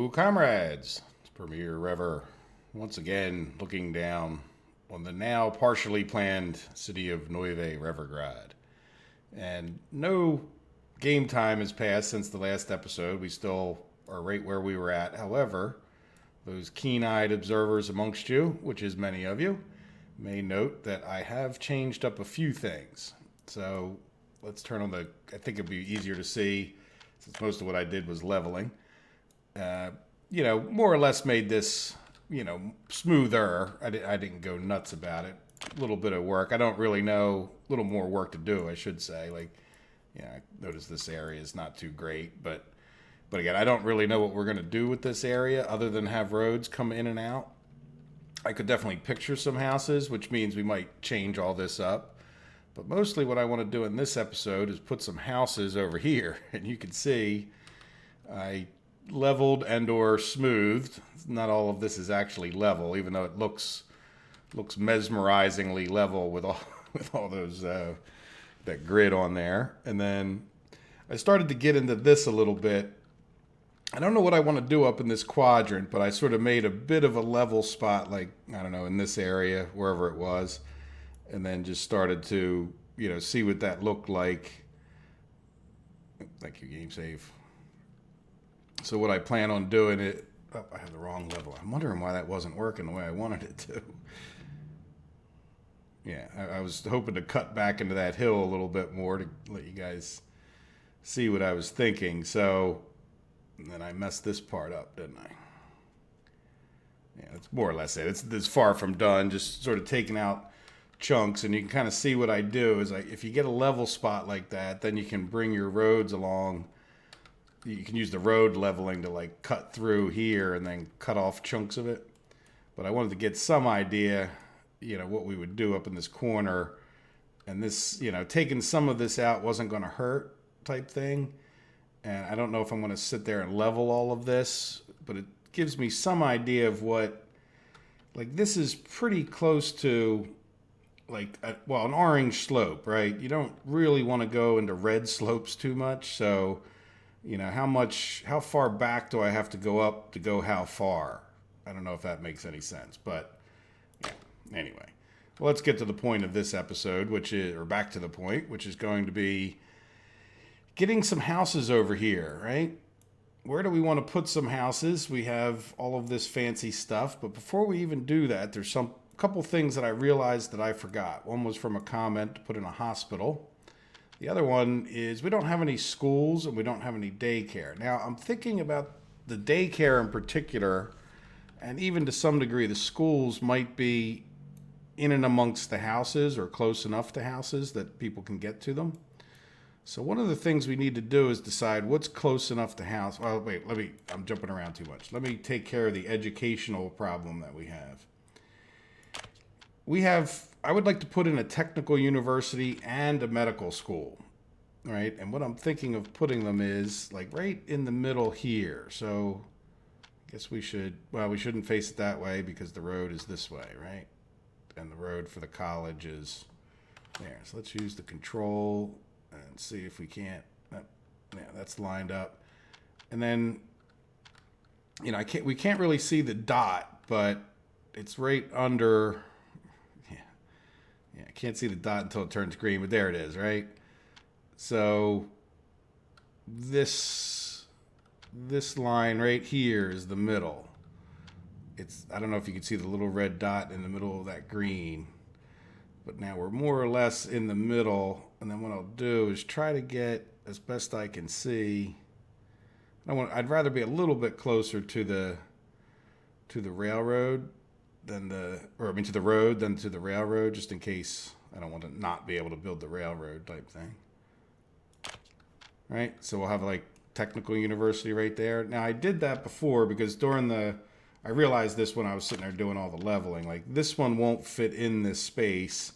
Hello, comrades. It's Premier Rever once again looking down on the now partially planned city of Nueve Revergrad. And no game time has passed since the last episode. We still are right where we were at. However, those keen-eyed observers amongst you, which is many of you, may note that I have changed up a few things. So let's turn on the, I think it'd be easier to see since most of what I did was leveling. More or less made this, smoother. I didn't go nuts about it. A little bit of work. I don't really know. A little more work to do, I should say. I noticed this area is not too great, but again, I don't really know what we're going to do with this area other than have roads come in and out. I could definitely picture some houses, which means we might change all this up. But mostly what I want to do in this episode is put some houses over here. And you can see I leveled and or smoothed. Not all of this is actually level, even though it looks mesmerizingly level with all those that grid on there. And then I started to get into this a little bit. I don't know what I want to do up in this quadrant, but I sort of made a bit of a level spot, in this area, wherever it was, and then just started to, see what that looked like. Thank you, game save. So what I plan on doing I have the wrong level. I'm wondering why that wasn't working the way I wanted it to. Yeah, I was hoping to cut back into that hill a little bit more to let you guys see what I was thinking. So, and then I messed this part up, didn't I? Yeah, that's more or less it. It's far from done, just sort of taking out chunks, and you can kind of see what I do is if you get a level spot like that, then you can bring your roads along. You can use the road leveling to cut through here and then cut off chunks of it. But I wanted to get some idea, what we would do up in this corner. And this, taking some of this out wasn't going to hurt type thing. And I don't know if I'm going to sit there and level all of this, but it gives me some idea of what, this is pretty close to an orange slope, right? You don't really want to go into red slopes too much. So, how far back do I have to go up to go how far? I don't know if that makes any sense, but yeah. Anyway, well, let's get to the point of this episode, which is going to be getting some houses over here, right? Where do we want to put some houses? We have all of this fancy stuff, but before we even do that, there's couple things that I realized that I forgot. One was from a comment to put in a hospital. The other one is we don't have any schools and we don't have any daycare. Now, I'm thinking about the daycare in particular, and even to some degree, the schools might be in and amongst the houses or close enough to houses that people can get to them. So one of the things we need to do is decide what's close enough to house. Well, wait, I'm jumping around too much. Let me take care of the educational problem that we have. I would like to put in a technical university and a medical school, right? And what I'm thinking of putting them is right in the middle here. So I guess we shouldn't face it that way because the road is this way, right? And the road for the college is there. So let's use the control and see if we can't, that's lined up. And then, we can't really see the dot, but it's right under. I can't see the dot until it turns green, but there it is, right? So this line right here is the middle. I don't know if you can see the little red dot in the middle of that green, but now we're more or less in the middle. And then what I'll do is try to get as best I can see. I'd rather be a little bit closer to the railroad to the road than to the railroad, just in case I don't want to not be able to build the railroad type thing. Right? So we'll have technical university right there. Now I did that before because I realized this when I was sitting there doing all the leveling. This one won't fit in this space.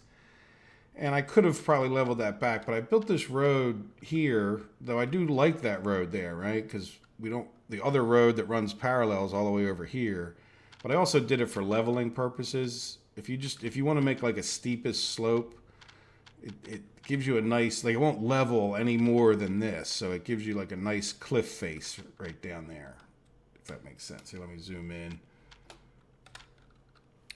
And I could have probably leveled that back, but I built this road here, though I do like that road there, right? Because the other road that runs parallel is all the way over here. But I also did it for leveling purposes. If you want to make a steepest slope, it gives you a nice, it won't level any more than this. So it gives you a nice cliff face right down there that makes sense. Here, let me zoom in.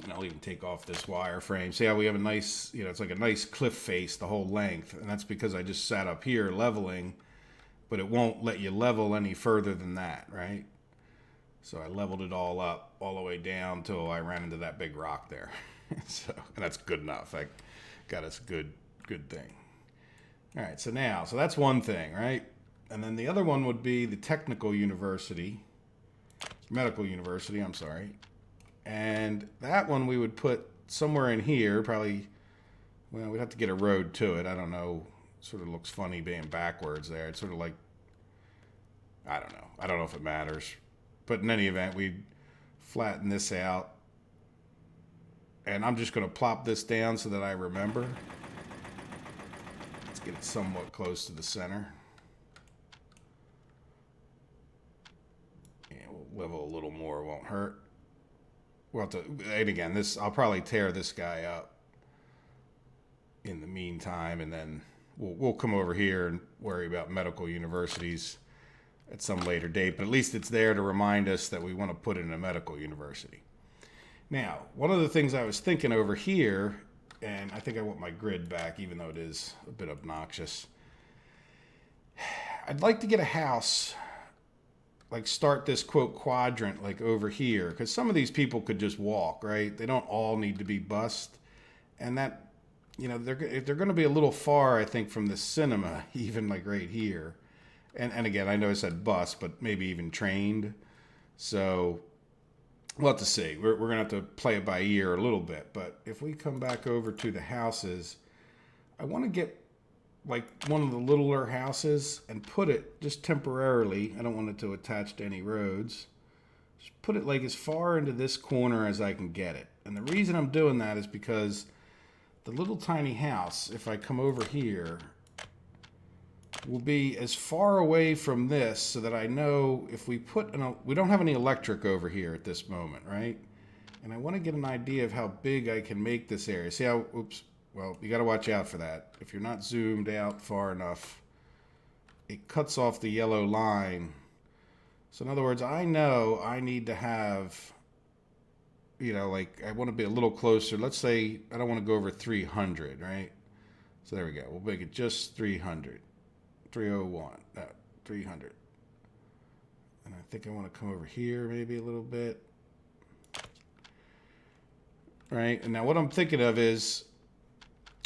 And I'll even take off this wireframe. See how we have a nice, it's like a nice cliff face the whole length. And that's because I just sat up here leveling, but it won't let you level any further than that, right? So I leveled it all up, all the way down till I ran into that big rock there. And that's good enough. I got us a good thing. All right, so that's one thing, right? And then the other one would be the medical university, I'm sorry. And that one we would put somewhere in here, probably, well, we'd have to get a road to it. I don't know. Sort of looks funny being backwards there. It's sort of like, I don't know. I don't know if it matters. But in any event, we'd flatten this out. And I'm just going to plop this down so that I remember. Let's get it somewhat close to the center. Yeah, we'll level a little more, it won't hurt. We'll have to, and again, I'll probably tear this guy up in the meantime, and then we'll come over here and worry about medical universities at some later date. But at least it's there to remind us that we want to put in a medical university. Now, one of the things I was thinking over here, and I think I want my grid back, even though it is a bit obnoxious. I'd like to get a house, like start this quote quadrant like over here, because some of these people could just walk, right? They don't all need to be bussed, and that, they're going to be a little far, I think, from the cinema, even like right here. And again, I know I said bus, but maybe even trained. So we'll have to see. We're going to have to play it by ear a little bit. But if we come back over to the houses, I want to get like one of the littler houses and put it just temporarily. I don't want it to attach to any roads. Just put it like as far into this corner as I can get it. And the reason I'm doing that is because the little tiny house, if I come over here, will be as far away from this so that I know if we we don't have any electric over here at this moment, right? And I want to get an idea of how big I can make this area. See how, well, you got to watch out for that. If you're not zoomed out far enough, it cuts off the yellow line. So in other words, I know I need to have, like I want to be a little closer. Let's say I don't want to go over 300, right? So there we go. We'll make it just 300. 301, 300. And I think I want to come over here maybe a little bit. Right, and now what I'm thinking of is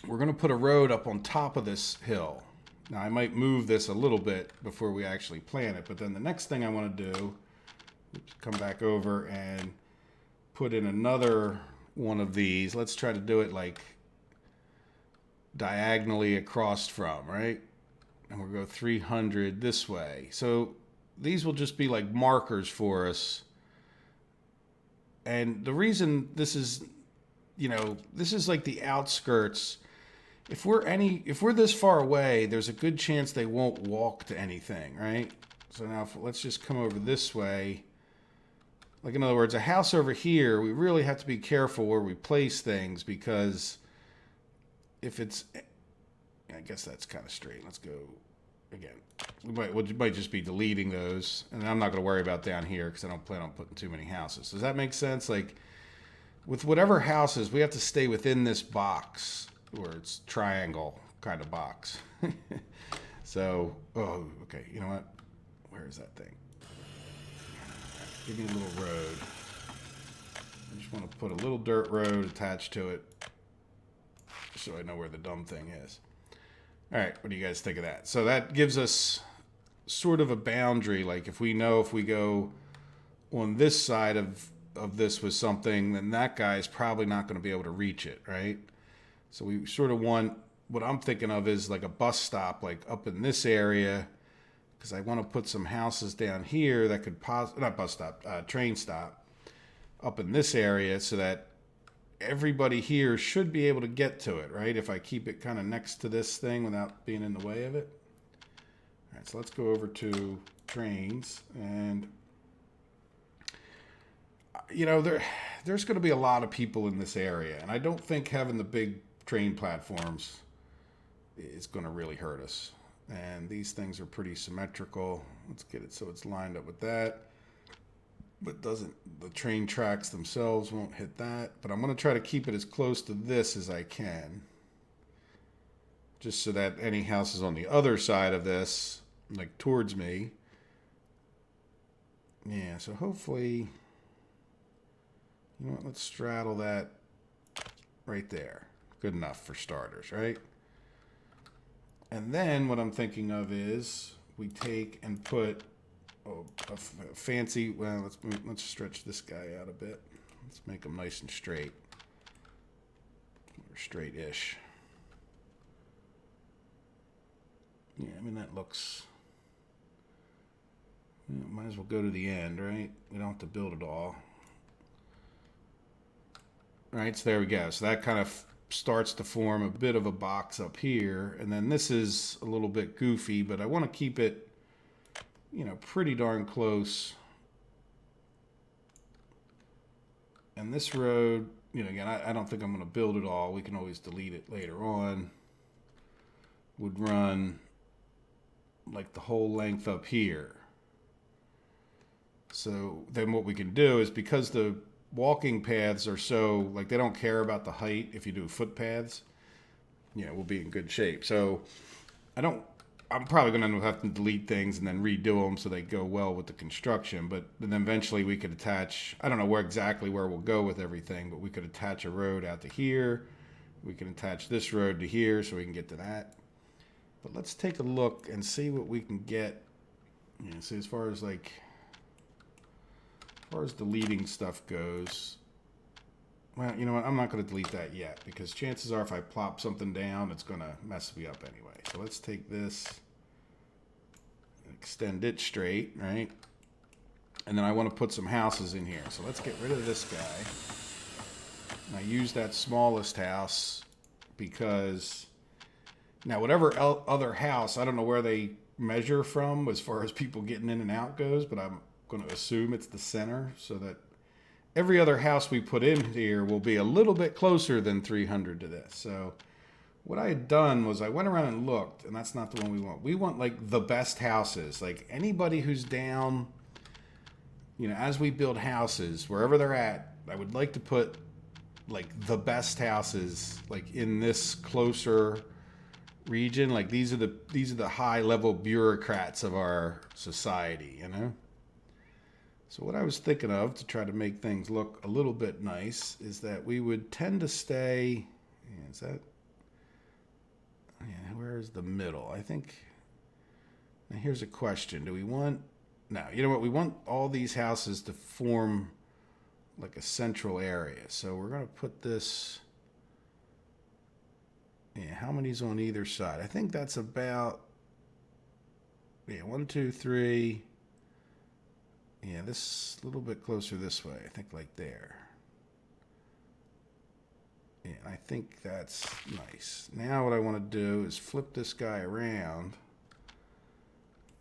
we're going to put a road up on top of this hill. Now I might move this a little bit before we actually plant it, but then the next thing I want to do, come back over and put in another one of these. Let's try to do it like diagonally across from, right? And we'll go 300 this way. So these will just be like markers for us. And the reason this is, this is like the outskirts. If we're this far away, there's a good chance they won't walk to anything, right? So now let's just come over this way. Like, in other words, a house over here, we really have to be careful where we place things, because if it's, I guess that's kind of straight. Let's go again. We might just be deleting those, and I'm not going to worry about down here because I don't plan on putting too many houses. Does that make sense? Like, with whatever houses, we have to stay within this box, or it's triangle kind of box. So, okay, you know what? Where is that thing? Give me a little road. I just want to put a little dirt road attached to it so I know where the dumb thing is. All right, what do you guys think of that? So that gives us sort of a boundary. Like if we know if we go on this side of this with something, then that guy is probably not going to be able to reach it, right? So we sort of want, what I'm thinking of is like a bus stop, like up in this area, because I want to put some houses down here that could not bus stop, train stop up in this area, so that everybody here should be able to get to it, right? If I keep it kind of next to this thing without being in the way of it. All right, so let's go over to trains, and there's going to be a lot of people in this area, and I don't think having the big train platforms is going to really hurt us. And these things are pretty symmetrical. Let's get it so it's lined up with that. but doesn't, the train tracks themselves won't hit that. But I'm going to try to keep it as close to this as I can, just so that any houses on the other side of this, like towards me, yeah, so hopefully, you know what, let's straddle that right there. Good enough for starters, right? And then what I'm thinking of is we take and put a fancy, well, let's stretch this guy out a bit. Let's make him nice and straight, or straight-ish. Yeah, I mean, that looks, you know, might as well go to the end, right? We don't have to build it all. All right, so there we go. So that kind of starts to form a bit of a box up here. And then this is a little bit goofy, but I want to keep it, you know, pretty darn close. And this road, you know, again, I don't think I'm going to build it all. We can always delete it later on. Would run like the whole length up here. So then what we can do is, because the walking paths are so, like, they don't care about the height if you do footpaths, you know, we'll be in good shape. So I'm probably going to have to delete things and then redo them so they go well with the construction. But then eventually we could attach, I don't know exactly where we'll go with everything, but we could attach a road out to here. We can attach this road to here so we can get to that. But let's take a look and see what we can get. You know, see, as far as deleting stuff goes, well, you know what? I'm not going to delete that yet, because chances are if I plop something down, it's going to mess me up anyway. So let's take this, extend it straight, right? And then I want to put some houses in here. So let's get rid of this guy. And I use that smallest house because now whatever other house, I don't know where they measure from as far as people getting in and out goes, but I'm going to assume it's the center, so that every other house we put in here will be a little bit closer than 300 to this. So what I had done was I went around and looked, and that's not the one we want. We want like the best houses, like anybody who's down, you know, as we build houses, wherever they're at, I would like to put like the best houses like in this closer region. Like these are the high level bureaucrats of our society, you know? So what I was thinking of to try to make things look a little bit nice is that we would tend to stay, is that, yeah, where's the middle? I think, now here's a question. Do we want, no, you know what? We want all these houses to form like a central area. So we're going to put this, yeah, how many's on either side? I think that's about, yeah, 1, 2, 3. Yeah, this a little bit closer this way. I think like there. Yeah, I think that's nice. Now what I want to do is flip this guy around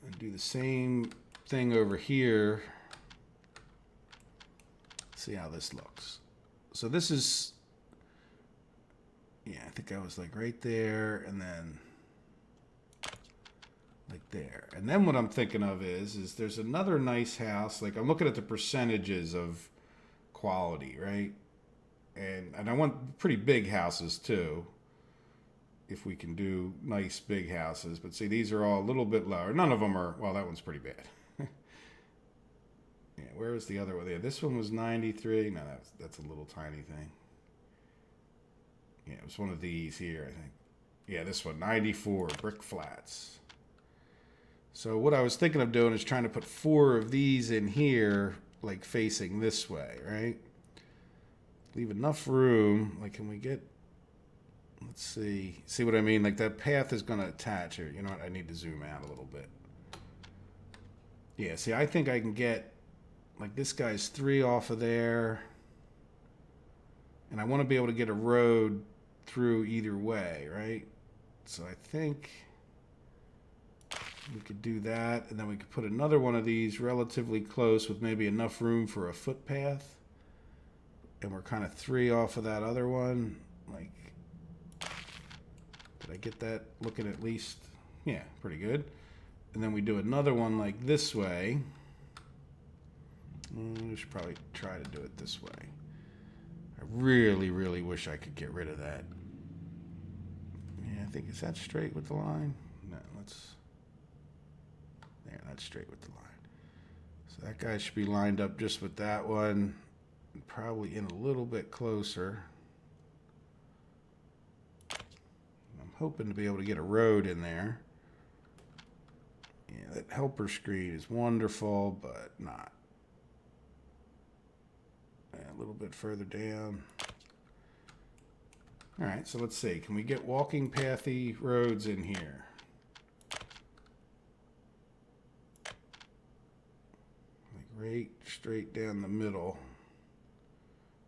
and do the same thing over here. See how this looks. So this is, yeah, I think I was like right there and then like there. And then what I'm thinking of is there's another nice house. Like I'm looking at the percentages of quality, right? And I want pretty big houses too, if we can do nice big houses. But see, these are all a little bit lower. None of them are, well, that one's pretty bad. Yeah, where's the other one? Yeah, this one was 93. No, that's a little tiny thing. Yeah, it was one of these here, I think. Yeah, this one, 94, brick flats. So what I was thinking of doing is trying to put 4 of these in here, like facing this way, right? Leave enough room. Like, can we get, let's see. See what I mean? Like that path is going to attach here. You know what? I need to zoom out a little bit. Yeah, see, I think I can get, like this guy's 3 off of there. And I want to be able to get a road through either way, right? So I think we could do that, and then we could put another one of these relatively close with maybe enough room for a footpath. And we're kind of 3 off of that other one. Like, did I get that looking at least? Yeah, pretty good. And then we do another one like this way. We should probably try to do it this way. I really, really wish I could get rid of that. Yeah, I think, is that straight with the line? No, let's... There, that's straight with the line. So that guy should be lined up just with that one. Probably in a little bit closer. I'm hoping to be able to get a road in there. Yeah, that helper screen is wonderful, but not. Yeah, a little bit further down. All right, so let's see. Can we get walking pathy roads in here? Like right straight down the middle.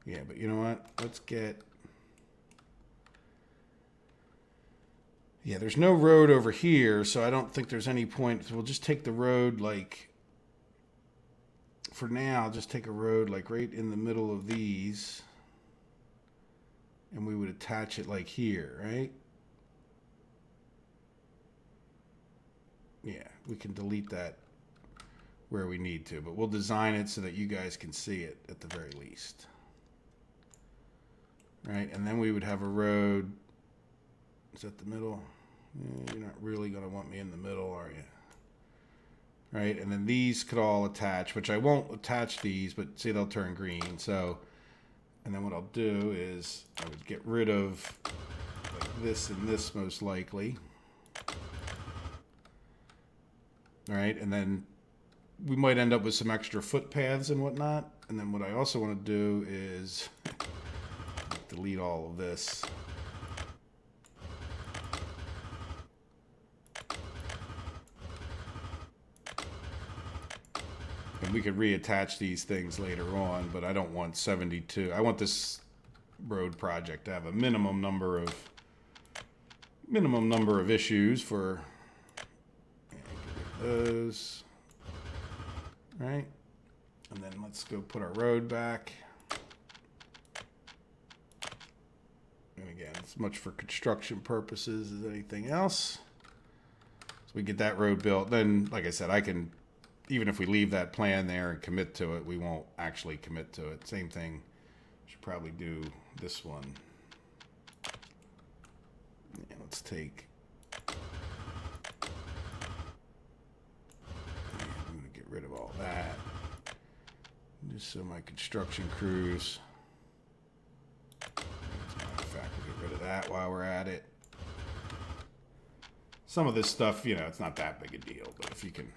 Yeah, but you know what? Let's get... Yeah, there's no road over here, so I don't think there's any point. So we'll just take the road, like... For now, just take a road, like, right in the middle of these. And we would attach it, like, here, right? Yeah, we can delete that where we need to. But we'll design it so that you guys can see it at the very least. Right, and then we would have a road. Is that the middle? Yeah, you're not really going to want me in the middle, are you? Right, and then these could all attach, which I won't attach these, but see, they'll turn green. So, and then what I'll do is I would get rid of like this and this most likely. All right, and then we might end up with some extra footpaths and whatnot. And then what I also want to do is delete all of this. And we could reattach these things later on, but I don't want 72. I want this road project to have a minimum number of issues for those. Right? And then let's go put our road back. And again, as much for construction purposes as anything else. So we get that road built. Then, like I said, I can, even if we leave that plan there and commit to it, we won't actually commit to it. Same thing, should probably do this one. Yeah, let's take, I'm going to get rid of all that. Just so my construction crews, as a matter of fact, we'll get rid of that while we're at it. Some of this stuff, you know, it's not that big a deal, but if you can,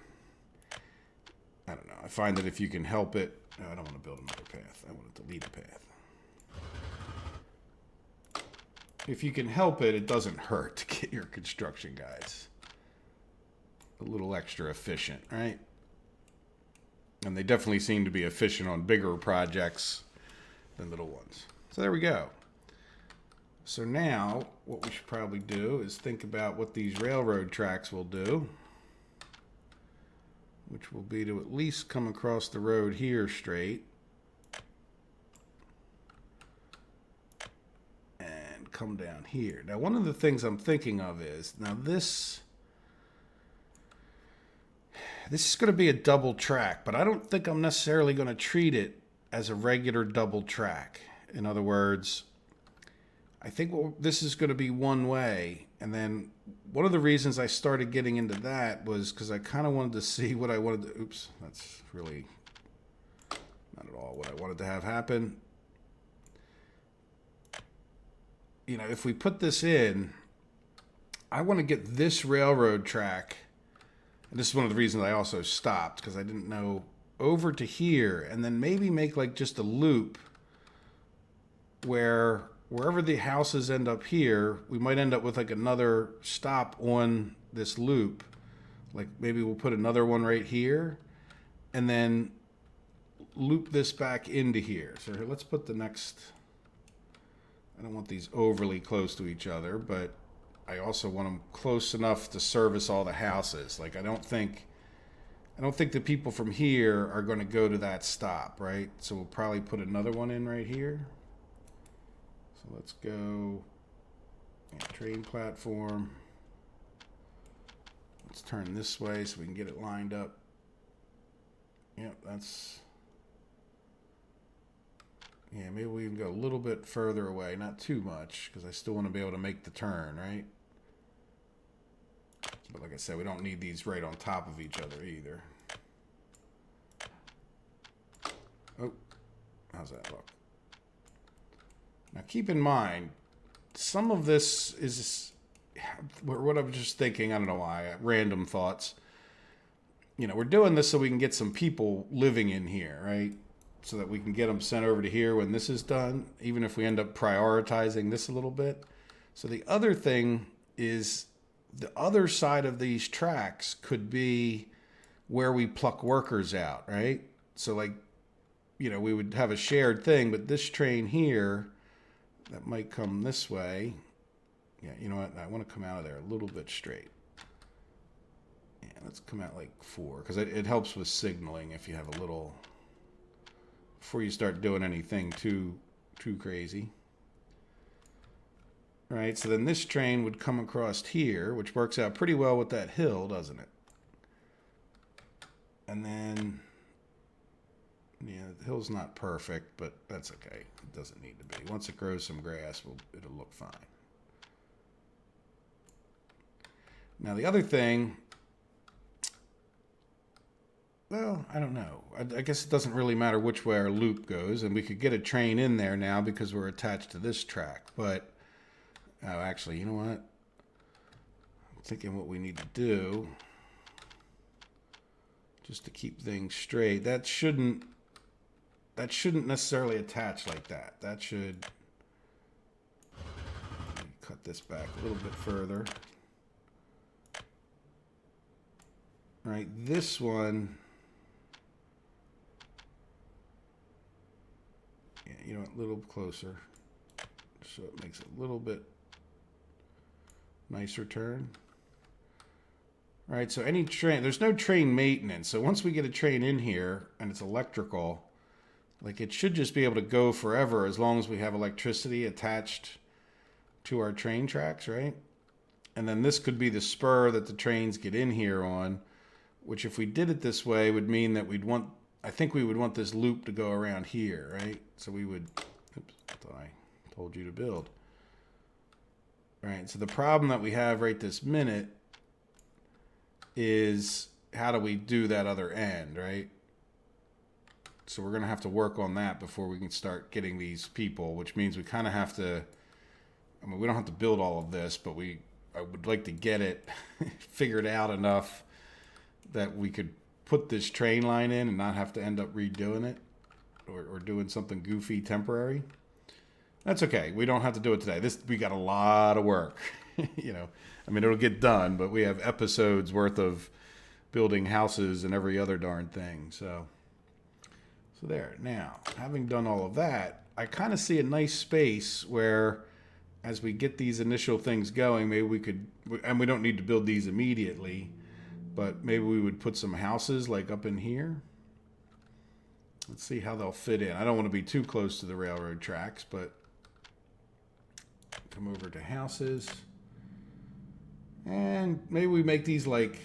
I don't know, I find that if you can help it, no, I don't want to build another path. I want to delete a path. If you can help it, it doesn't hurt to get your construction guys a little extra efficient, right? And they definitely seem to be efficient on bigger projects than little ones. So there we go. So now what we should probably do is think about what these railroad tracks will do, which will be to at least come across the road here straight and come down here. Now, one of the things I'm thinking of is, now this is going to be a double track, but I don't think I'm necessarily going to treat it as a regular double track. In other words, I think this is going to be one way. And then one of the reasons I started getting into that was because I kind of wanted to see what I wanted to, oops, that's really not at all what I wanted to have happen. You know, if we put this in, I want to get this railroad track, and this is one of the reasons I also stopped, because I didn't know, over to here, and then maybe make like just a loop where wherever the houses end up here, we might end up with like another stop on this loop. Like maybe we'll put another one right here and then loop this back into here. So here, let's put the next, I don't want these overly close to each other, but I also want them close enough to service all the houses. Like I don't think the people from here are going to go to that stop, right? So we'll probably put another one in right here. So let's go train platform. Let's turn this way so we can get it lined up. Yep, that's Yeah, maybe we can go a little bit further away. Not too much, because I still want to be able to make the turn, right? But like I said, we don't need these right on top of each other either. Oh, how's that look? Now keep in mind, some of this is what I'm just thinking. I don't know why. Random thoughts. You know, we're doing this so we can get some people living in here, right? So that we can get them sent over to here when this is done, even if we end up prioritizing this a little bit. So the other thing is the other side of these tracks could be where we pluck workers out, right? So like, you know, we would have a shared thing, but this train here, that might come this way. Yeah, you know what? I want to come out of there a little bit straight. Yeah, let's come out like 4, because it helps with signaling if you have a little, before you start doing anything too crazy. Right, so then this train would come across here, which works out pretty well with that hill, doesn't it? And then, yeah, the hill's not perfect, but that's okay. It doesn't need to be. Once it grows some grass, it'll look fine. Now the other thing, well, I don't know. I guess it doesn't really matter which way our loop goes, and we could get a train in there now because we're attached to this track, but oh, actually, you know what? I'm thinking what we need to do, just to keep things straight, that shouldn't necessarily attach like that. That should, cut this back a little bit further. All right, this one, yeah, you know what, a little closer, so it makes it a little bit nicer turn. All right, so any train, there's no train maintenance. So once we get a train in here and it's electrical, like it should just be able to go forever as long as we have electricity attached to our train tracks, right? And then this could be the spur that the trains get in here on, which if we did it this way would mean that we'd want, I think we would want this loop to go around here, right? So we would, oops, I thought I told you to build. Right, so the problem that we have right this minute is how do we do that other end, right? So we're going to have to work on that before we can start getting these people, which means we kind of have to, I mean, we don't have to build all of this, but I would like to get it figured out enough that we could put this train line in and not have to end up redoing it or doing something goofy temporary. That's okay. We don't have to do it today. We got a lot of work. You know, I mean, it'll get done, but we have episodes worth of building houses and every other darn thing. So there. Now, having done all of that, I kind of see a nice space where as we get these initial things going, maybe we could, and we don't need to build these immediately, but maybe we would put some houses like up in here. Let's see how they'll fit in. I don't want to be too close to the railroad tracks, but come over to houses. And maybe we make these like,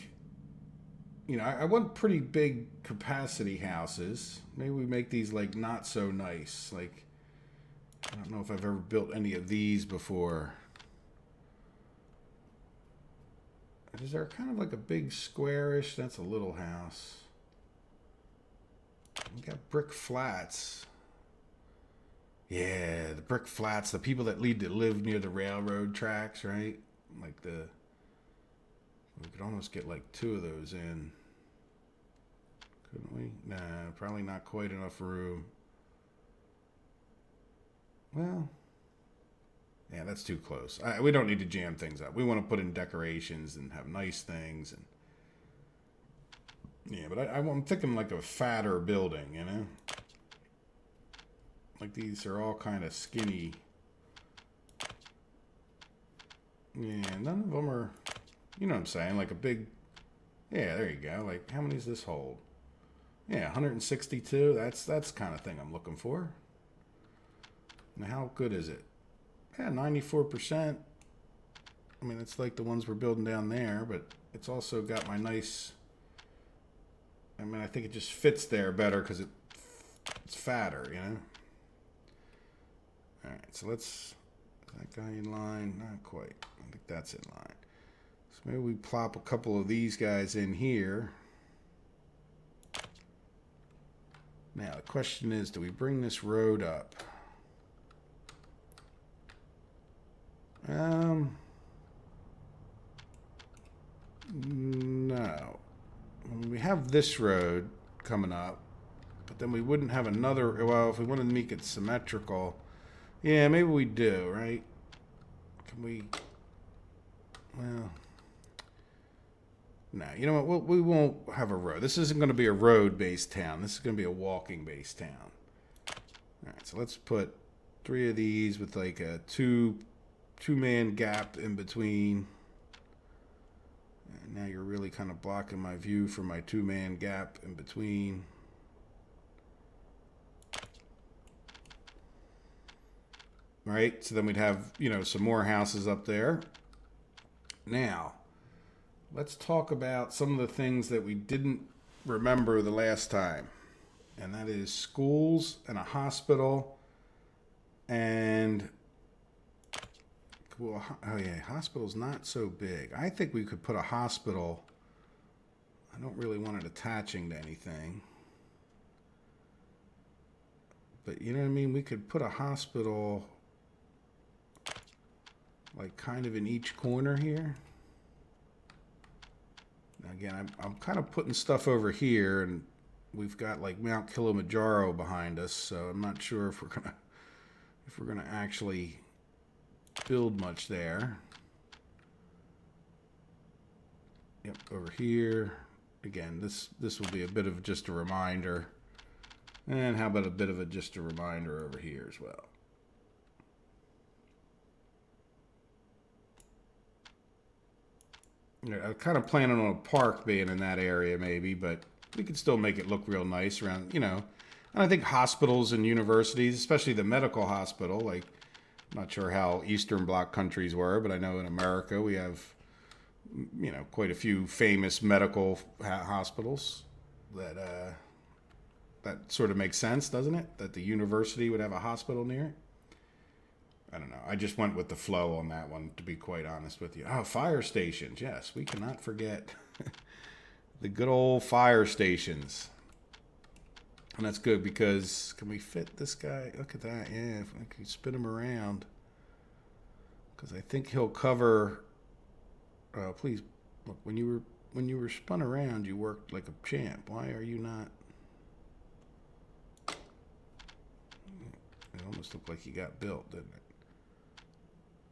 you know, I want pretty big capacity houses. Maybe we make these like not so nice. Like, I don't know if I've ever built any of these before. Is there kind of like a big squarish? That's a little house. We got brick flats. Yeah, the brick flats, the people that live near the railroad tracks, right? Like we could almost get like 2 of those in. Couldn't we? Nah, probably not quite enough room. Well, yeah, that's too close. We don't need to jam things up. We want to put in decorations and have nice things. And yeah, but I'm thinking like a fatter building, you know? Like these are all kind of skinny. Yeah, none of them are, you know what I'm saying? Like a big, yeah, there you go. Like how many does this hold? Yeah, 162. That's the kind of thing I'm looking for. Now how good is it? Yeah, 94%. I mean, it's like the ones we're building down there, but it's also got my nice, I mean, I think it just fits there better because it's fatter, you know? All right, so let's, is that guy in line? Not quite. I think that's in line. So maybe we plop a couple of these guys in here. Now, the question is, do we bring this road up? No. We have this road coming up, but then we wouldn't have another, well, if we wanted to make it symmetrical, yeah, maybe we do, right? Can we, well, no, you know what, we won't have a road. This isn't going to be a road-based town. This is going to be a walking-based town. All right, so let's put 3 of these with like a two-man gap in between. And now you're really kind of blocking my view for my 2-man gap in between. Right, so then we'd have, you know, some more houses up there. Now, let's talk about some of the things that we didn't remember the last time. And that is schools and a hospital and, well, oh yeah, hospital's not so big. I think we could put a hospital. I don't really want it attaching to anything. But you know what I mean? We could put a hospital like kind of in each corner here. Now again, I'm kind of putting stuff over here, and we've got like Mount Kilimanjaro behind us, so I'm not sure if we're gonna actually build much there. Yep, over here. Again, this will be a bit of just a reminder. And how about a bit of just a reminder over here as well. I'm kind of planning on a park being in that area maybe, but we could still make it look real nice around, you know. And I think hospitals and universities, especially the medical hospital, like, I'm not sure how Eastern Bloc countries were, but I know in America we have, you know, quite a few famous medical hospitals that that sort of makes sense, doesn't it? That the university would have a hospital near it. I don't know. I just went with the flow on that one, to be quite honest with you. Oh, fire stations. Yes, we cannot forget the good old fire stations. And that's good because, can we fit this guy? Look at that. Yeah, if I can spin him around. Because I think he'll cover, please, look, when you were spun around, you worked like a champ. Why are you not? It almost looked like he got built, didn't it?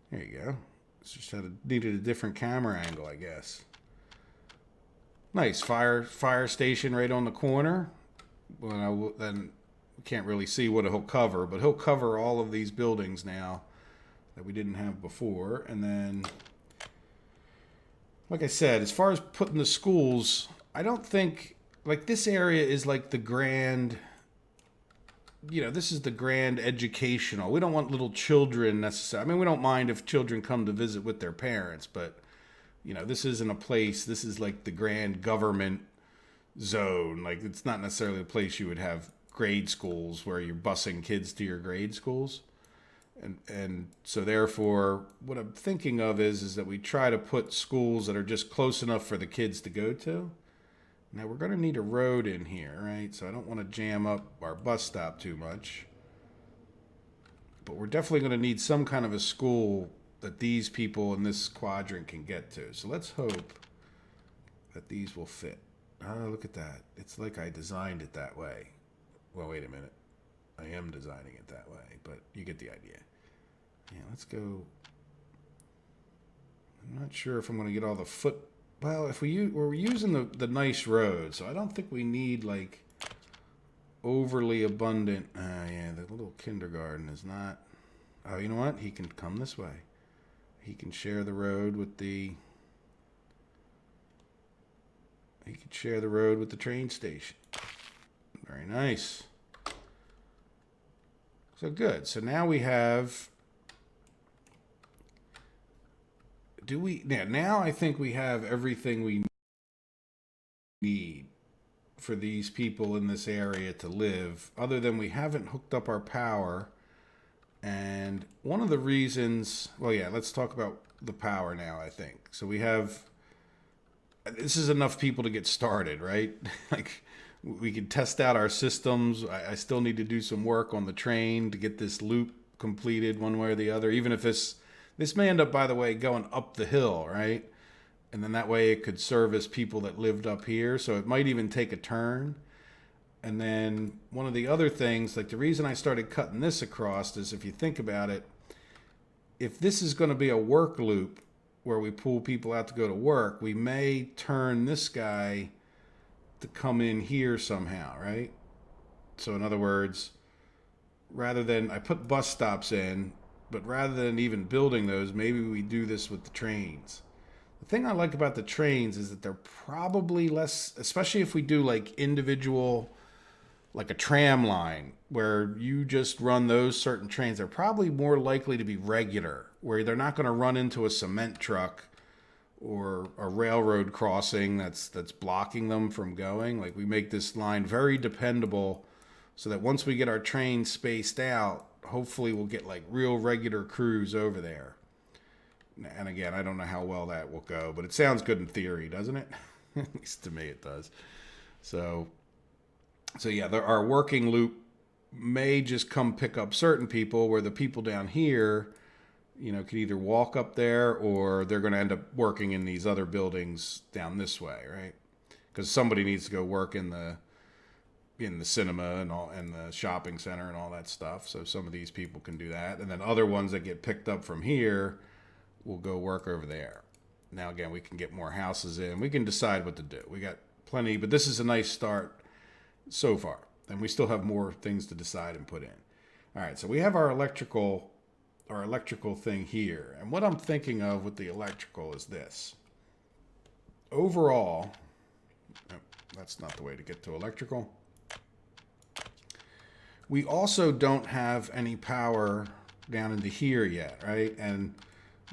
There you go. It's just needed a different camera angle, I guess. Nice fire station right on the corner. Well, then we can't really see what he'll cover, but he'll cover all of these buildings now that we didn't have before. And then, like I said, as far as putting the schools, I don't think, like, this area is like the grand, you know, this is the grand educational. We don't want little children necessarily. I mean, we don't mind if children come to visit with their parents, but, you know, this isn't a place, this is like the grand government zone. Like, it's not necessarily a place you would have grade schools where you're busing kids to your grade schools. And so therefore, what I'm thinking of is that we try to put schools that are just close enough for the kids to go to. Now, we're going to need a road in here, right? So I don't want to jam up our bus stop too much. But we're definitely going to need some kind of a school that these people in this quadrant can get to. So let's hope that these will fit. Oh, look at that. It's like I designed it that way. Well, wait a minute. I am designing it that way, but you get the idea. Yeah, let's go. I'm not sure if I'm going to get all the foot. Well, if we're using the nice road, so I don't think we need like overly abundant. Yeah, the little kindergarten is not. Oh, you know what? He can come this way. He can share the road with the. He can share the road with the train station. Very nice. So good. So now we have. Do we? Yeah, now I think we have everything we need for these people in this area to live, other than we haven't hooked up our power And one of the reasons, well, yeah, let's talk about the power now, I think. So we have, this is enough people to get started, right? Like, we can test out our systems. I still need to do some work on the train to get this loop completed one way or the other, even if this may end up, by the way, going up the hill, right? And then that way it could service people that lived up here. So it might even take a turn. And then one of the other things, like the reason I started cutting this across is, if you think about it, if this is going to be a work loop where we pull people out to go to work, we may turn this guy to come in here somehow, right? So in other words, rather than, I put bus stops in, but rather than even building those, maybe we do this with the trains. The thing I like about the trains is that they're probably less, especially if we do like individual, like a tram line where you just run those certain trains, they're probably more likely to be regular, where they're not going to run into a cement truck or a railroad crossing that's blocking them from going. Like, we make this line very dependable so that once we get our trains spaced out, hopefully we'll get like real regular crews over there. And again, I don't know how well that will go, but it sounds good in theory, doesn't it? At least to me it does. So yeah, our working loop may just come pick up certain people, where the people down here, you know, can either walk up there or they're going to end up working in these other buildings down this way, right? Because somebody needs to go work in the cinema and all, and the shopping center and all that stuff. So some of these people can do that, and then other ones that get picked up from here will go work over there. Now again, we can get more houses in. We can decide what to do. We got plenty, but this is a nice start so far, and we still have more things to decide and put in. All right, so we have our electrical thing here, and what I'm thinking of with the electrical is this. Overall, that's not the way to get to electrical. We also don't have any power down into here yet, right? And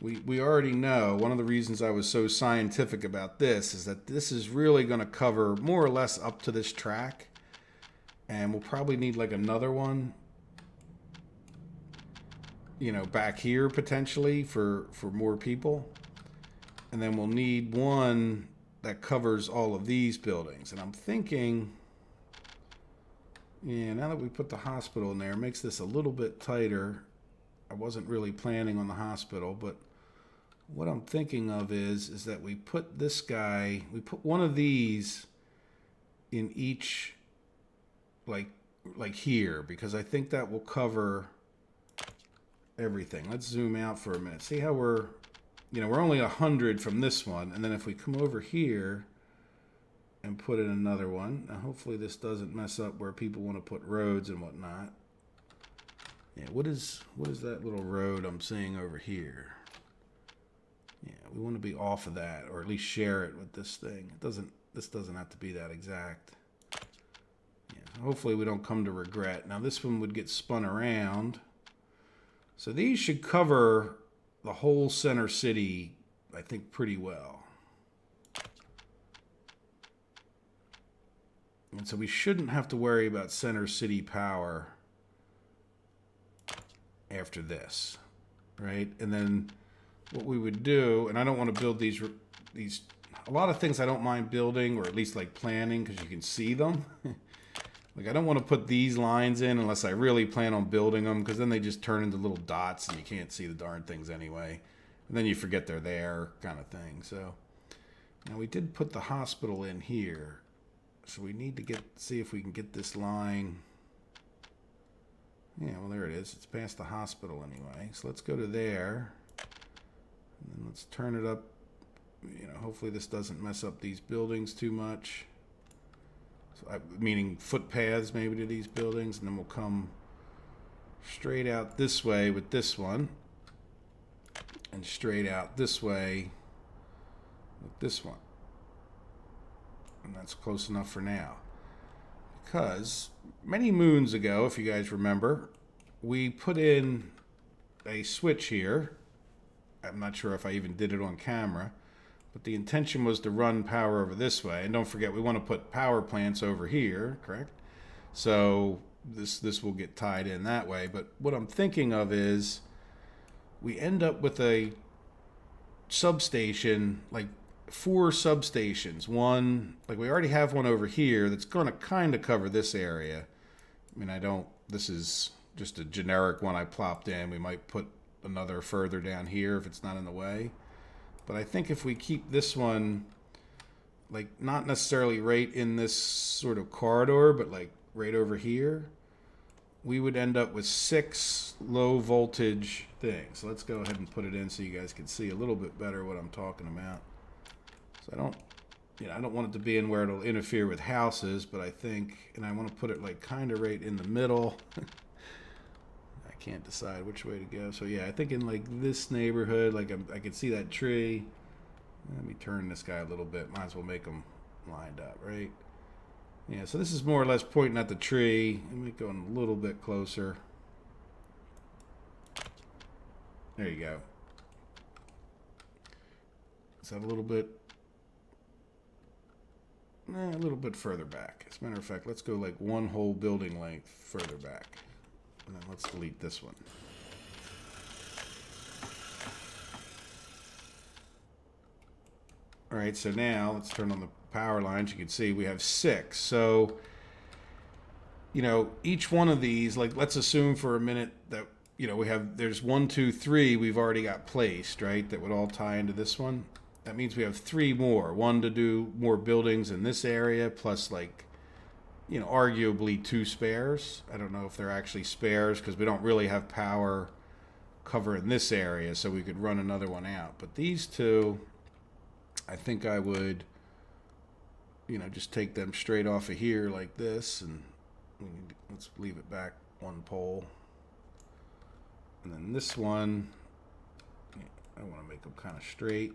we already know, one of the reasons I was so scientific about this is that this is really going to cover more or less up to this track. And we'll probably need like another one, you know, back here potentially for more people. And then we'll need one that covers all of these buildings. And I'm thinking, yeah, now that we put the hospital in there, it makes this a little bit tighter. I wasn't really planning on the hospital, but what I'm thinking of is that we put this guy, we put one of these in each, like here, because I think that will cover everything. Let's zoom out for a minute. See how we're only 100 from this one, and then if we come over here and put in another one, now hopefully this doesn't mess up where people want to put roads and whatnot. Yeah, what is that little road I'm seeing over here? Yeah, we want to be off of that, or at least share it with this thing. This doesn't have to be that exact. Yeah, hopefully we don't come to regret. Now this one would get spun around. So these should cover the whole center city, I think, pretty well. And so we shouldn't have to worry about center city power after this, right? And then what we would do, and I don't want to build these a lot of things I don't mind building, or at least like planning, because you can see them. Like, I don't want to put these lines in unless I really plan on building them, because then they just turn into little dots and you can't see the darn things anyway. And then you forget they're there, kind of thing. So now we did put the hospital in here. So we need to see if we can get this line. Yeah, well, there it is. It's past the hospital anyway. So let's go to there. And then let's turn it up. You know, hopefully this doesn't mess up these buildings too much. So meaning footpaths maybe to these buildings. And then we'll come straight out this way with this one. And straight out this way with this one. And that's close enough for now. Because many moons ago, if you guys remember, we put in a switch here. I'm not sure if I even did it on camera, but the intention was to run power over this way. And don't forget, we want to put power plants over here, correct? So this will get tied in that way. But what I'm thinking of is we end up with a substation, like 4 substations. One, like we already have one over here that's going to kind of cover this area. I mean, this is just a generic one I plopped in. We might put another further down here if it's not in the way. But I think if we keep this one, like not necessarily right in this sort of corridor, but like right over here, we would end up with 6 low voltage things. So let's go ahead and put it in so you guys can see a little bit better what I'm talking about. So I don't want it to be in where it'll interfere with houses, but I think, and I want to put it like kind of right in the middle. I can't decide which way to go. So yeah, I think in like this neighborhood, like I can see that tree. Let me turn this guy a little bit. Might as well make them lined up, right? Yeah, so this is more or less pointing at the tree. Let me go a little bit closer. There you go. Is that a little bit? A little bit further back. As a matter of fact, let's go like one whole building length further back. And then let's delete this one. All right, so now let's turn on the power lines. You can see we have 6. So, each one of these, like let's assume for a minute that, there's 1, 2, 3 we've already got placed, right? That would all tie into this one. That means we have 3 more. 1 to do more buildings in this area, plus like, arguably 2 spares. I don't know if they're actually spares because we don't really have power covering this area, so we could run another one out. But these 2, I think I would, just take them straight off of here like this, and let's leave it back 1 pole. And then this one, I want to make them kind of straight.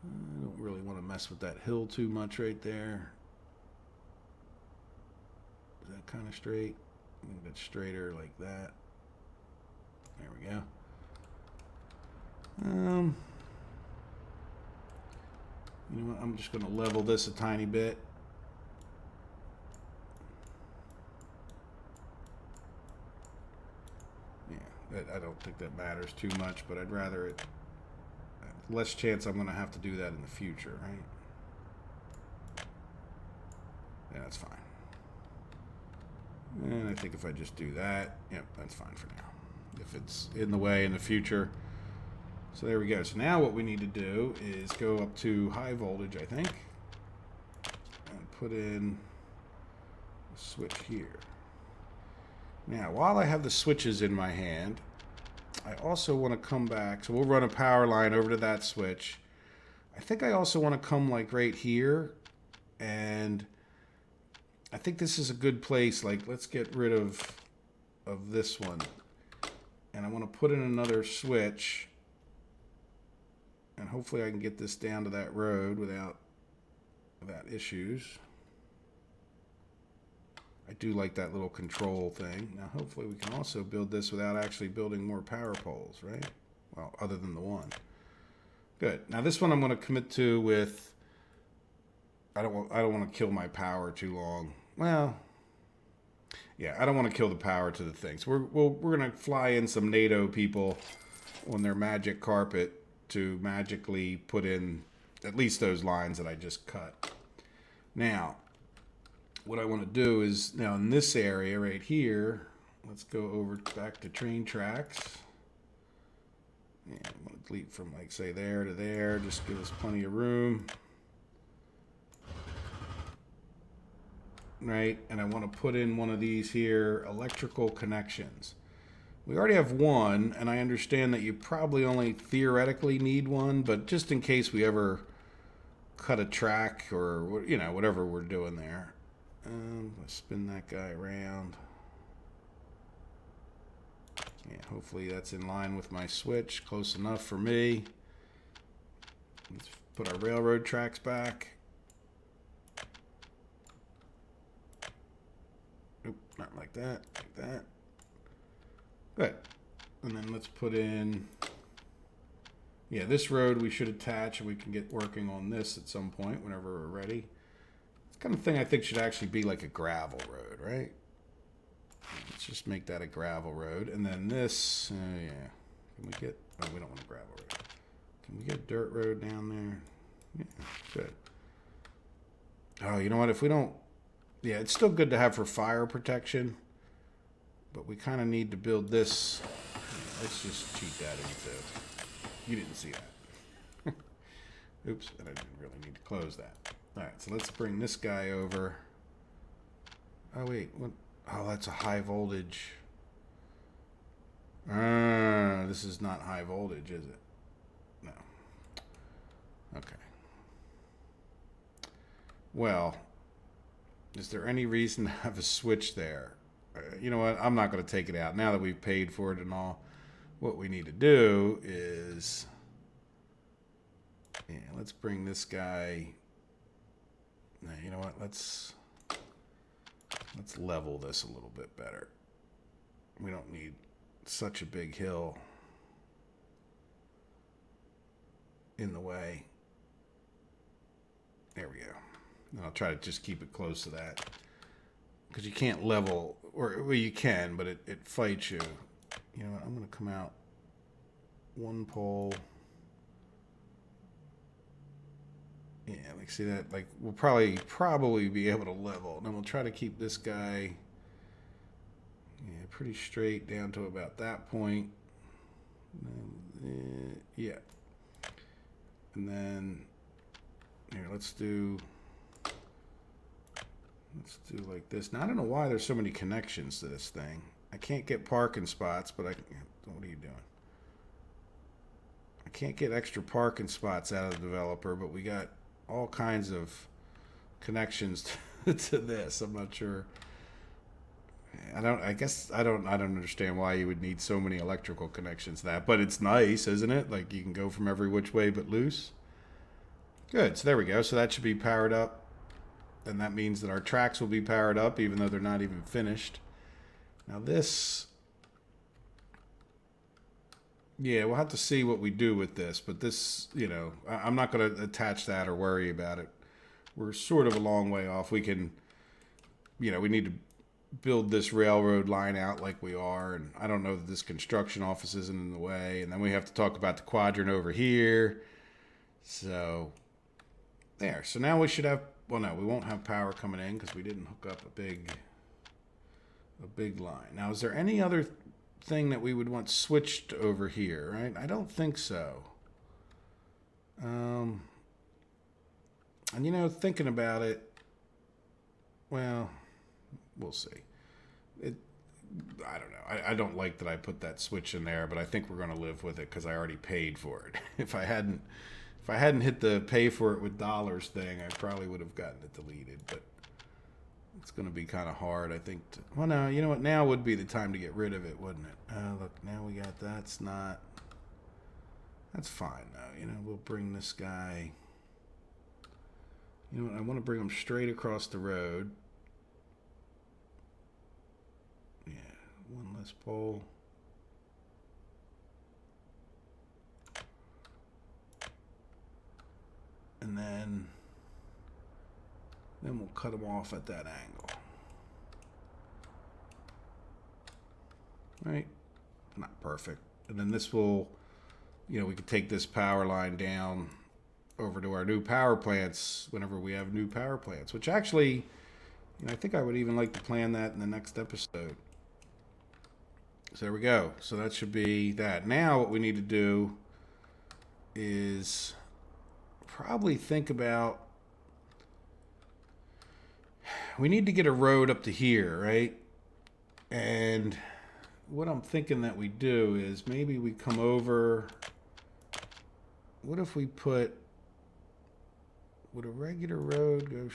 I don't really want to mess with that hill too much right there. Is that kind of straight? I think that's straighter like that. There we go. You know what? I'm just going to level this a tiny bit. Yeah, I don't think that matters too much, but I'd rather it. Less chance I'm going to have to do that in the future, right? Yeah, that's fine. And I think if I just do that, yep, that's fine for now. If it's in the way in the future. So there we go. So now what we need to do is go up to high voltage, I think, and put in a switch here. Now, while I have the switches in my hand, I also want to come back. So we'll run a power line over to that switch. I think I also want to come like right here, and I think this is a good place. Like, let's get rid of this one, and I want to put in another switch, and hopefully I can get this down to that road without issues. I do like that little control thing. Now, hopefully we can also build this without actually building more power poles, right? Well, other than the one. Good. Now, this one I'm going to commit to with, I don't want to kill my power too long. Well, yeah, I don't want to kill the power to the things. We're going to fly in some NATO people on their magic carpet to magically put in at least those lines that I just cut. Now, what I want to do is, now in this area right here, let's go over back to train tracks. And I'm going to delete from, like, say, there to there. Just give us plenty of room. Right? And I want to put in one of these here, electrical connections. We already have one, and I understand that you probably only theoretically need one, but just in case we ever cut a track or, whatever we're doing there. Let's spin that guy around. Yeah, hopefully that's in line with my switch. Close enough for me. Let's put our railroad tracks back. Nope, not like that. Like that. Good. And then let's put in... Yeah, this road we should attach, and we can get working on this at some point whenever we're ready. kind of thing I think should actually be like a gravel road, right? Let's just make that a gravel road. And then this, yeah. Can we get, oh, we don't want a gravel road. Can we get a dirt road down there? Yeah, good. Oh, you know what? If we don't, yeah, it's still good to have for fire protection. But we kind of need to build this. Let's just cheat that into. You didn't see that. Oops, and I didn't really need to close that. All right, so let's bring this guy over. Oh, wait. What? Oh, that's a high voltage. This is not high voltage, is it? No. Okay. Well, is there any reason to have a switch there? You know what? I'm not going to take it out. Now that we've paid for it and all, what we need to do is, yeah, let's bring this guy. Now, you know what? Let's level this a little bit better. We don't need such a big hill in the way. There we go. And I'll try to just keep it close to that. Because you can't level, or well, you can, but it fights you. You know what? I'm going to come out one pole. Yeah, like see that? Like we'll probably be able to level. And then we'll try to keep this guy, yeah, pretty straight down to about that point. Yeah. And then here, let's do like this. Now, I don't know why there's so many connections to this thing. I can't get parking spots, but what are you doing? I can't get extra parking spots out of the developer, but we got all kinds of connections to this. I'm not sure. I don't understand why you would need so many electrical connections to that, but it's nice, isn't it? Like you can go from every which way but loose. Good. So there we go. So that should be powered up. And that means that our tracks will be powered up, even though they're not even finished. Now this, yeah, we'll have to see what we do with this. But this, you know, I'm not going to attach that or worry about it. We're sort of a long way off. We can, you know, we need to build this railroad line out like we are. And I don't know that this construction office isn't in the way. And then we have to talk about the quadrant over here. So there. So now we should have, well, no, we won't have power coming in because we didn't hook up a big line. Now, is there any other thing that we would want switched over here, right? I don't think so. And, you know, thinking about it, well, we'll see. I don't know. I don't like that I put that switch in there, but I think we're going to live with it because I already paid for it. If I hadn't hit the pay for it with dollars thing, I probably would have gotten it deleted. But it's going to be kind of hard, I think. Well, no, you know what? Now would be the time to get rid of it, wouldn't it? Look, now we got that's fine though. You know, we'll bring this guy. You know what? I want to bring him straight across the road. Yeah, one less pole. And then we'll cut them off at that angle. Right? Not perfect. And then this will, you know, we could take this power line down over to our new power plants whenever we have new power plants, which actually, you know, I think I would even like to plan that in the next episode. So there we go. So that should be that. Now what we need to do is probably think about, we need to get a road up to here, right? And what I'm thinking that we do is maybe we come over, what if we put, would a regular road go,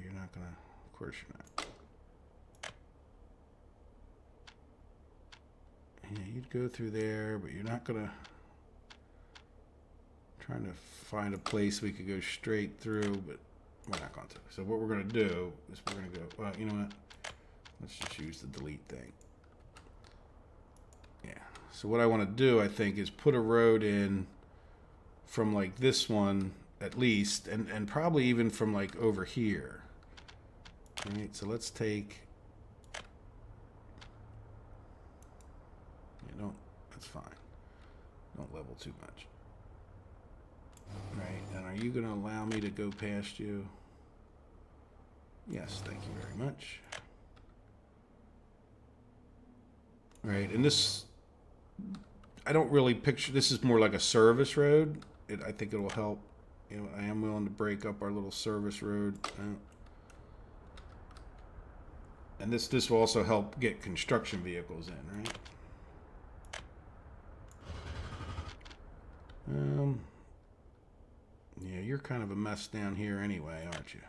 you're not gonna, of course you're not. Yeah, you'd go through there, but you're not gonna, trying to find a place we could go straight through, but we're not going to. So what we're going to do is we're going to go, well, you know what? Let's just use the delete thing. Yeah. So what I want to do, I think, is put a road in from like this one at least, and probably even from like over here. Right, so let's take, that's fine. Don't level too much. Right, and are you gonna allow me to go past you? Yes, thank you very much. Right, and this, I don't really picture, this is more like a service road. I think it will help. You know, I am willing to break up our little service road. And this will also help get construction vehicles in, right? Yeah, you're kind of a mess down here anyway, aren't you?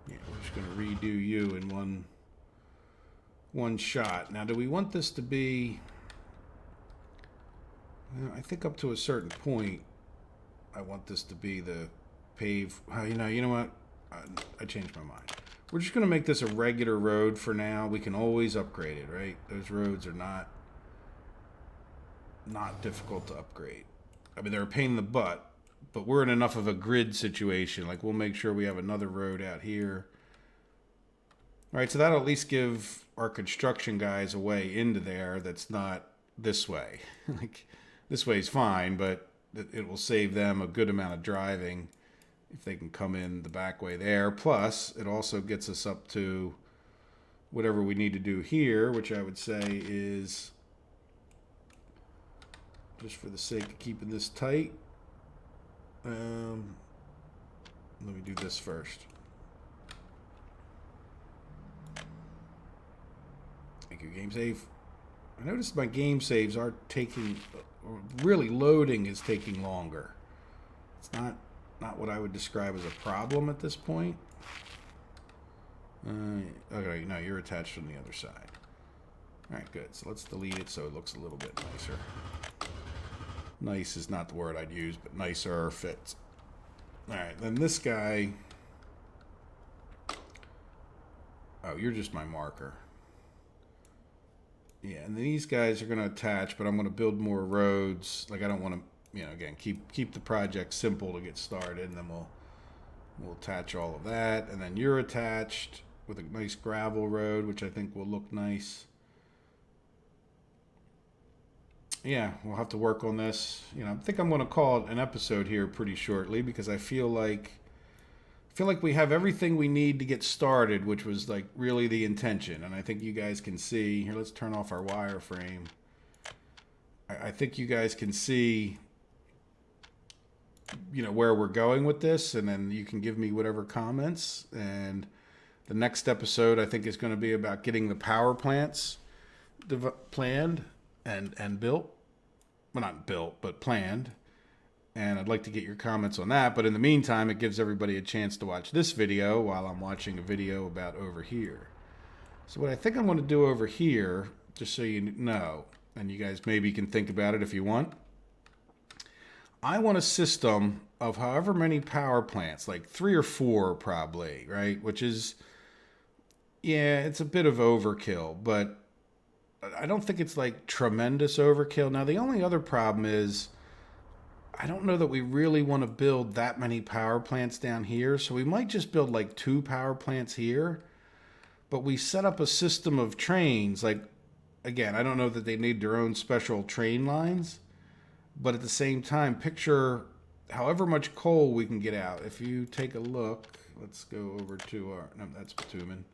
Yeah, we're just going to redo you in one shot. Now, do we want this to be... Well, I think up to a certain point, I want this to be the pave. You know what? I changed my mind. We're just going to make this a regular road for now. We can always upgrade it, right? Those roads are not difficult to upgrade. I mean, they're a pain in the butt, but we're in enough of a grid situation. Like, we'll make sure we have another road out here. All right, so that'll at least give our construction guys a way into there that's not this way. Like, this way is fine, but it will save them a good amount of driving if they can come in the back way there. Plus, it also gets us up to whatever we need to do here, which I would say is, just for the sake of keeping this tight, let me do this first. Thank you, game save. I noticed my game saves are taking, or really loading is taking longer. It's not what I would describe as a problem at this point. Okay, no, you're attached from the other side. All right, good. So let's delete it so it looks a little bit nicer. Nice is not the word I'd use, but nicer fits. All right, then this guy. Oh, you're just my marker. Yeah, and these guys are going to attach, but I'm going to build more roads. Like, I don't want to, again, keep the project simple to get started, and then we'll attach all of that. And then you're attached with a nice gravel road, which I think will look nice. Yeah, we'll have to work on this. I think I'm going to call it an episode here pretty shortly, because I feel like we have everything we need to get started, which was like really the intention. And I think you guys can see here. Let's turn off our wireframe. I think you guys can see, where we're going with this, and then you can give me whatever comments. And the next episode, I think, is going to be about getting the power plants planned and built. Well, not built, but planned. And I'd like to get your comments on that. But in the meantime, it gives everybody a chance to watch this video while I'm watching a video about over here. So what I think I'm going to do over here, just so you know, and you guys maybe can think about it if you want, I want a system of however many power plants, like 3 or 4 probably, right? Which is, yeah, it's a bit of overkill, but I don't think it's like tremendous overkill. Now, the only other problem is, I don't know that we really want to build that many power plants down here. So we might just build like 2 power plants here. But we set up a system of trains. Like, again, I don't know that they need their own special train lines. But at the same time, picture however much coal we can get out. If you take a look, let's go over to our, no, that's bitumen.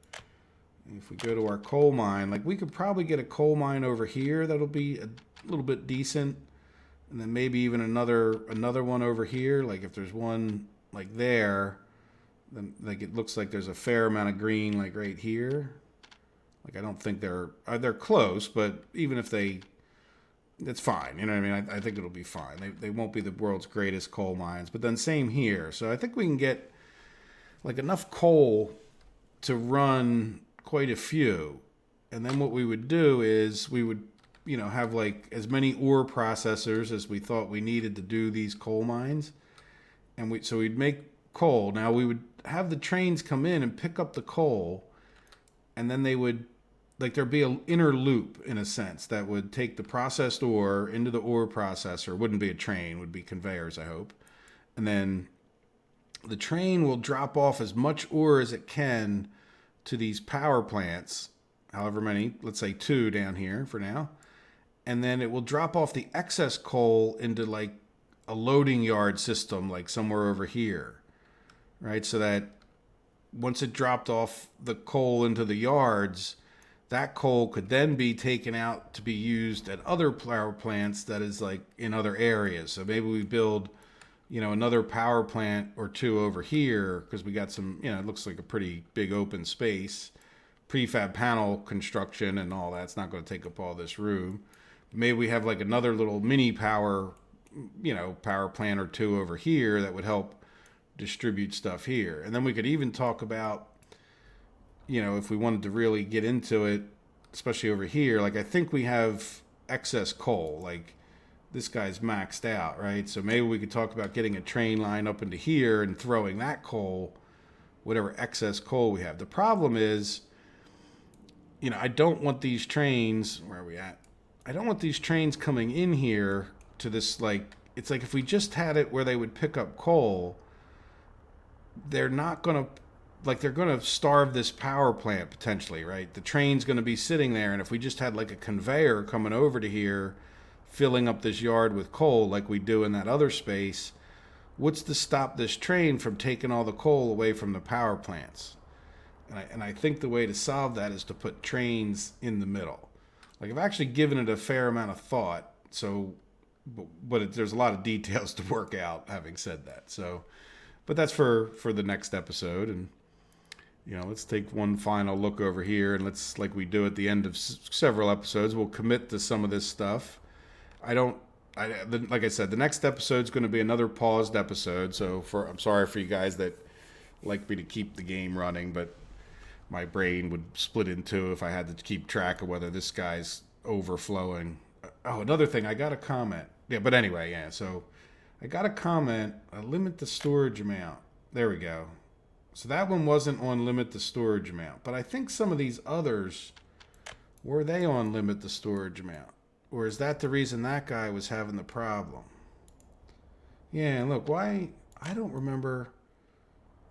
If we go to our coal mine, like we could probably get a coal mine over here that'll be a little bit decent. And then maybe even another one over here. Like if there's one like there, then like it looks like there's a fair amount of green like right here. Like I don't think they're close, but even if it's fine. You know what I mean? I think it'll be fine. They won't be the world's greatest coal mines, but then same here. So I think we can get like enough coal to run quite a few. And then what we would do is we would have like as many ore processors as we thought we needed to do these coal mines. And so we'd make coal. Now we would have the trains come in and pick up the coal, and then they would, like there'd be an inner loop in a sense that would take the processed ore into the ore processor. Wouldn't be a train, would be conveyors, I hope. and then the train will drop off as much ore as it can to these power plants, however many, let's say 2 down here for now. And then it will drop off the excess coal into like a loading yard system, like somewhere over here, right? So that once it dropped off the coal into the yards, that coal could then be taken out to be used at other power plants that is like in other areas. So maybe we build, another power plant or 2 over here because we got some, it looks like a pretty big open space. Prefab panel construction and all that's not going to take up all this room. Maybe we have like another little mini power plant or 2 over here that would help distribute stuff here. And then we could even talk about, if we wanted to really get into it, especially over here, like I think we have excess coal, like this guy's maxed out, right? So maybe we could talk about getting a train line up into here and throwing that coal, whatever excess coal we have. The problem is, I don't want these trains, where are we at? I don't want these trains coming in here to this, like, it's like if we just had it where they would pick up coal, they're not going to, like, they're going to starve this power plant potentially, right? The train's going to be sitting there, and if we just had like a conveyor coming over to here, filling up this yard with coal like we do in that other space, what's to stop this train from taking all the coal away from the power plants? And I think the way to solve that is to put trains in the middle. Like, I've actually given it a fair amount of thought, so, but there's a lot of details to work out, having said that. So, but that's for the next episode. And, let's take one final look over here, and let's, like we do at the end of several episodes, we'll commit to some of this stuff. Like I said, the next episode is going to be another paused episode. So I'm sorry for you guys that like me to keep the game running, but my brain would split in two if I had to keep track of whether this guy's overflowing. Oh, another thing, I got a comment. Yeah, but anyway, yeah, so I got a comment, limit the storage amount. There we go. So that one wasn't on limit the storage amount, but I think some of these others, were they on limit the storage amount? Or is that the reason that guy was having the problem? Yeah, and look, why, I don't remember.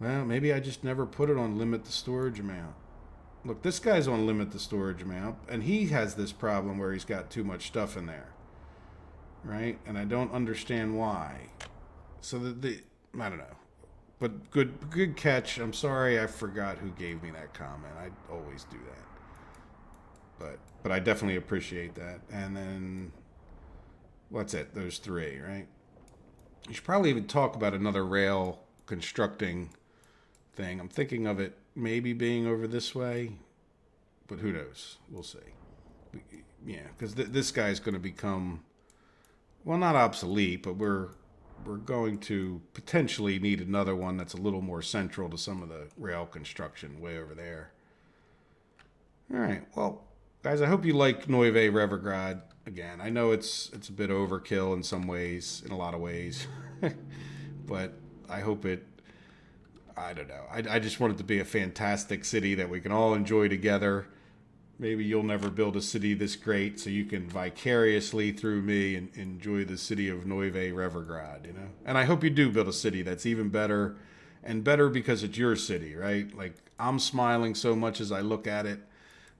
Well, maybe I just never put it on limit the storage amount. Look, this guy's on limit the storage amount, and he has this problem where he's got too much stuff in there. Right? And I don't understand why. So I don't know. But good catch. I'm sorry I forgot who gave me that comment. I always do that. But I definitely appreciate that. And then, what's it? Those 3, right? You should probably even talk about another rail constructing thing. I'm thinking of it maybe being over this way, but who knows? We'll see. Yeah, because this guy's going to become, well, not obsolete, but we're going to potentially need another one that's a little more central to some of the rail construction way over there. All right, well, guys, I hope you like Nueve Revergrad. Again, I know it's a bit overkill in some ways, in a lot of ways, but I hope I don't know. I just want it to be a fantastic city that we can all enjoy together. Maybe you'll never build a city this great, so you can vicariously through me and enjoy the city of Nueve Revergrad, And I hope you do build a city that's even better, and better because it's your city, right? Like, I'm smiling so much as I look at it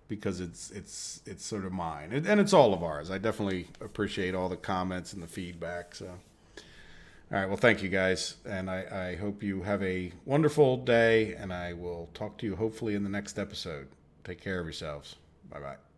because it's sort of mine, and it's all of ours. I definitely appreciate all the comments and the feedback. So, all right, well, thank you guys, and I hope you have a wonderful day, and I will talk to you hopefully in the next episode. Take care of yourselves. Bye-bye.